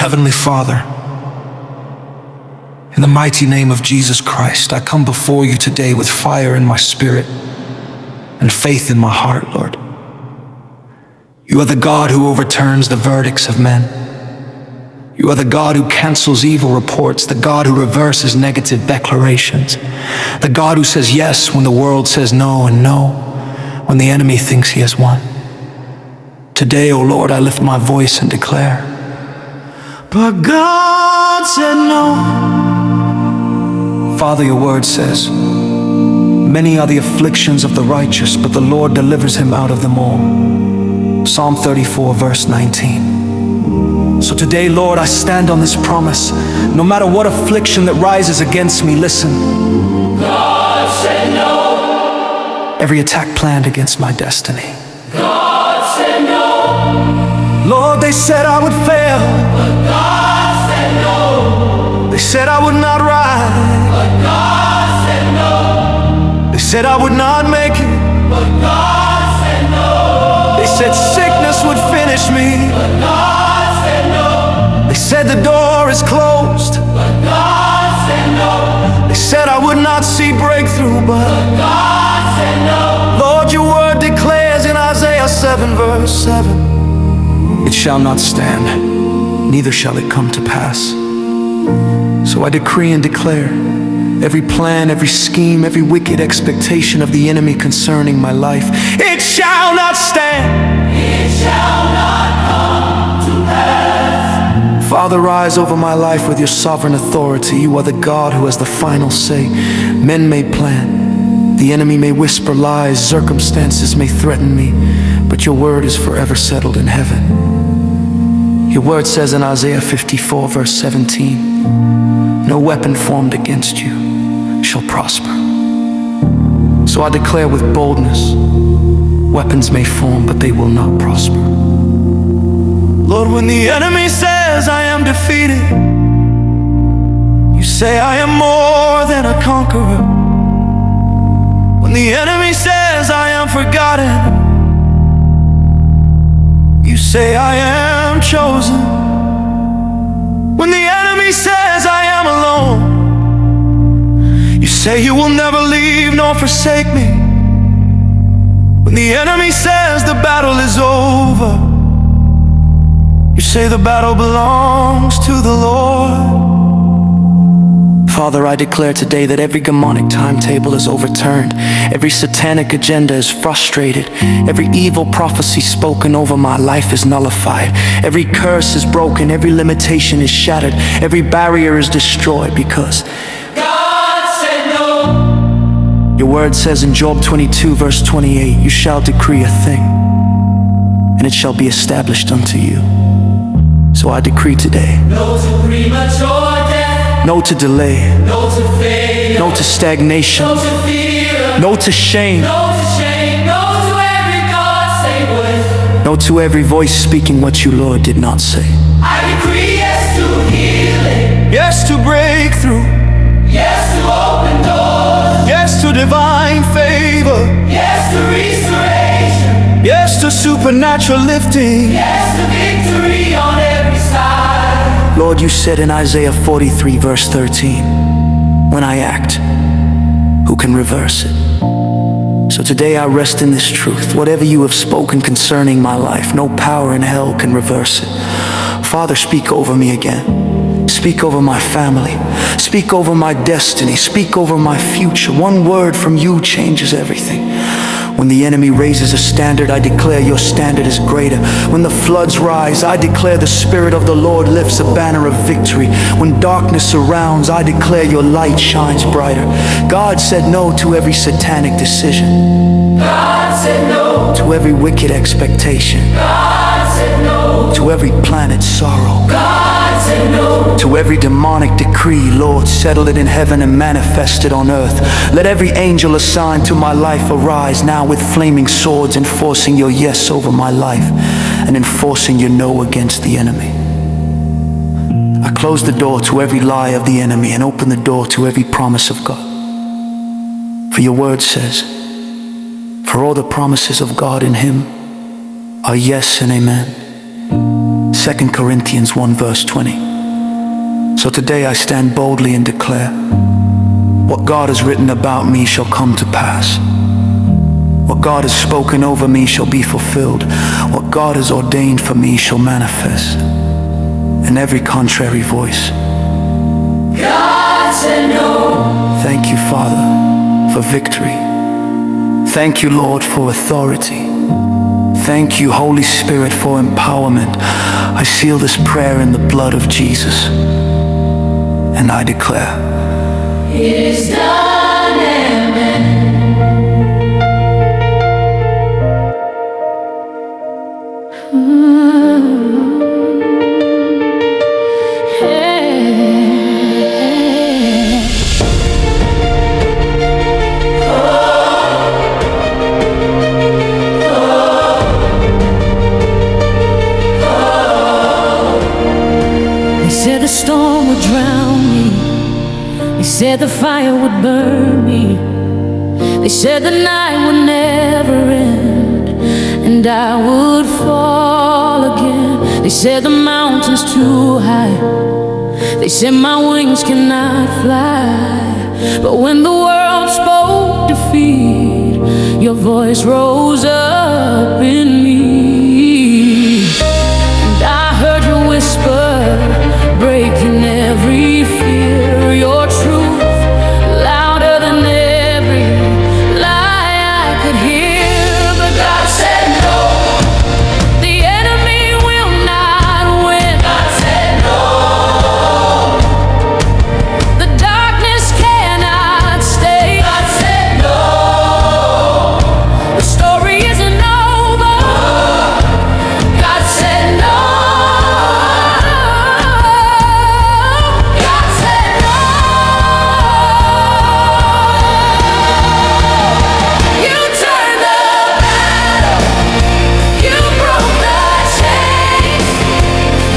Heavenly Father, in the mighty name of Jesus Christ, I come before you today with fire in my spirit and faith in my heart, Lord. You are the God who overturns the verdicts of men. You are the God who cancels evil reports, the God who reverses negative declarations, the God who says yes when the world says no, and no when the enemy thinks he has won. Today, O Lord, I lift my voice and declare, but God said no. Father, your word says, many are the afflictions of the righteous, but the Lord delivers him out of them all. Psalm 34, verse 19. So today, Lord, I stand on this promise. No matter what affliction that rises against me, listen. God said no. Every attack planned against my destiny. God said no. Lord, they said I would fail. But God said no. They said I would not rise. But God said no. They said I would not make it. But God said no. They said sickness would finish me. But God said no. They said the door is closed. But God said no. They said I would not see breakthrough, but God said no. Lord, your word declares in Isaiah 7, verse 7, it shall not stand, neither shall it come to pass. So I decree and declare, every plan, every scheme, every wicked expectation of the enemy concerning my life, it shall not stand. It shall not come to pass. Father, rise over my life with your sovereign authority. You are the God who has the final say. Men may plan, the enemy may whisper lies, circumstances may threaten me, but your word is forever settled in heaven. Your word says in Isaiah 54, verse 17, no weapon formed against you shall prosper. So I declare with boldness, weapons may form, but they will not prosper. Lord, when the enemy says I am defeated, you say I am more than a conqueror. When the enemy says I am forgotten, you say I am chosen. When the enemy says I am alone, you say you will never leave nor forsake me. When the enemy says the battle is over, you say the battle belongs to the Lord. Father, I declare today that every demonic timetable is overturned, every satanic agenda is frustrated, every evil prophecy spoken over my life is nullified, every curse is broken, every limitation is shattered, every barrier is destroyed, because God said no. your word says in Job 22, verse 28, you shall decree a thing, and it shall be established unto you. So I decree today, No to premature death. no to delay, No to failure. no to stagnation, No to fear. no to shame, No to shame. No to every God-save word. no to every voice speaking what you, Lord, did not say. I decree yes to healing. Yes to breakthrough, Yes to open doors. yes to divine favor, Yes to restoration. yes to supernatural lifting. Yes to victory on every side. Lord, you said in Isaiah 43, verse 13, when I act, who can reverse it? So today I rest in this truth. Whatever you have spoken concerning my life, no power in hell can reverse it. Father, speak over me again. Speak over my family. Speak over my destiny. Speak over my future. One word from you changes everything. When the enemy raises a standard, I declare your standard is greater. When the floods rise, I declare the Spirit of the Lord lifts a banner of victory. When darkness surrounds, I declare your light shines brighter. God said no to every satanic decision, God said no. to every wicked expectation, God said no. to every planted sorrow, God said no. to every demonic decree. Lord, settle it in heaven and manifest it on earth. Let every angel assigned to my life arise now with flaming swords, enforcing your yes over my life and enforcing your no against the enemy. I close the door to every lie of the enemy and open the door to every promise of God. For your word says, for all the promises of God in him are yes and amen. 2 Corinthians 1 verse 20. So today I stand boldly and declare, what God has written about me shall come to pass. What God has spoken over me shall be fulfilled. What God has ordained for me shall manifest. And every contrary voice, God said no. thank you, Father, for victory. Thank you, Lord, for authority. Thank you, Holy Spirit, for empowerment. I seal this prayer in the blood of Jesus. And I declare, It is done, amen. They said the storm would drown me. They said the fire would burn me. They said the night would never end, and I would fall again. They said the mountain's too high. They said my wings cannot fly. But when the world spoke defeat, your voice rose up in me. And I heard you whisper, breaking every fear. Your truth, louder than every lie I could hear. But God said no, the enemy will not win. God said no. The darkness cannot stay. God said no. The story isn't over. God said no. God said no. You turned the battle. You broke the chains.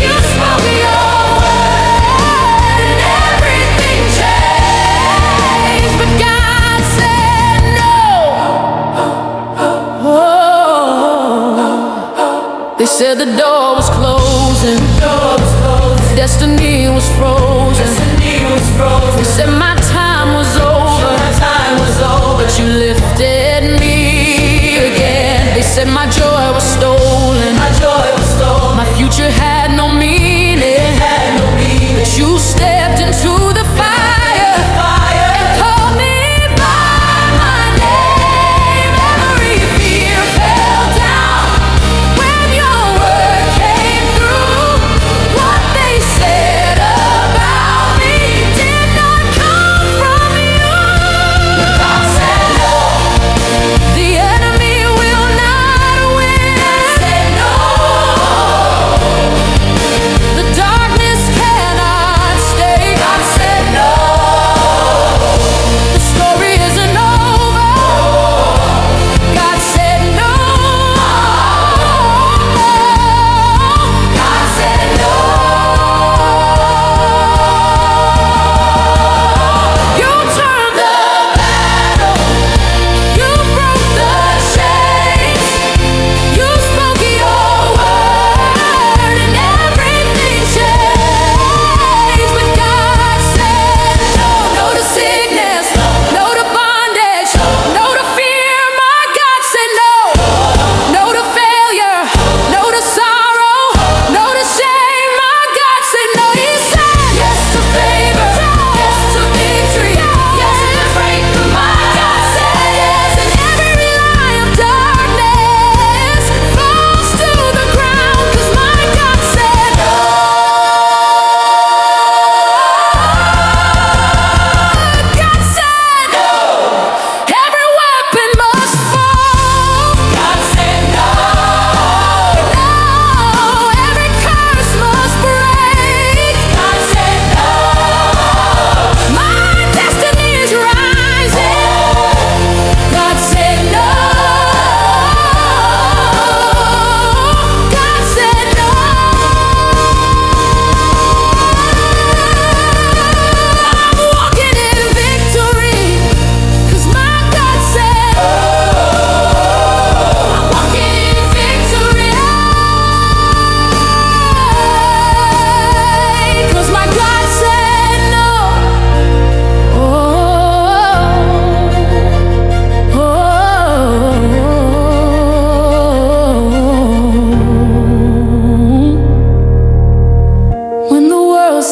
You spoke your word and everything changed. But God said no. They said the door was closing, destiny was frozen. They said my time was over, but you lifted me again. They said my joy was stolen, my future had no meaning. But you stepped into the fire and called me by my name. Every fear fell down when your word came through. What they said about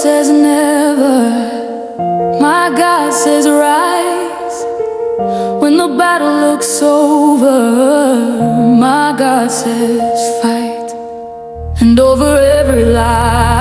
says never, my God says rise. When the battle looks over, my God says fight. And over every lie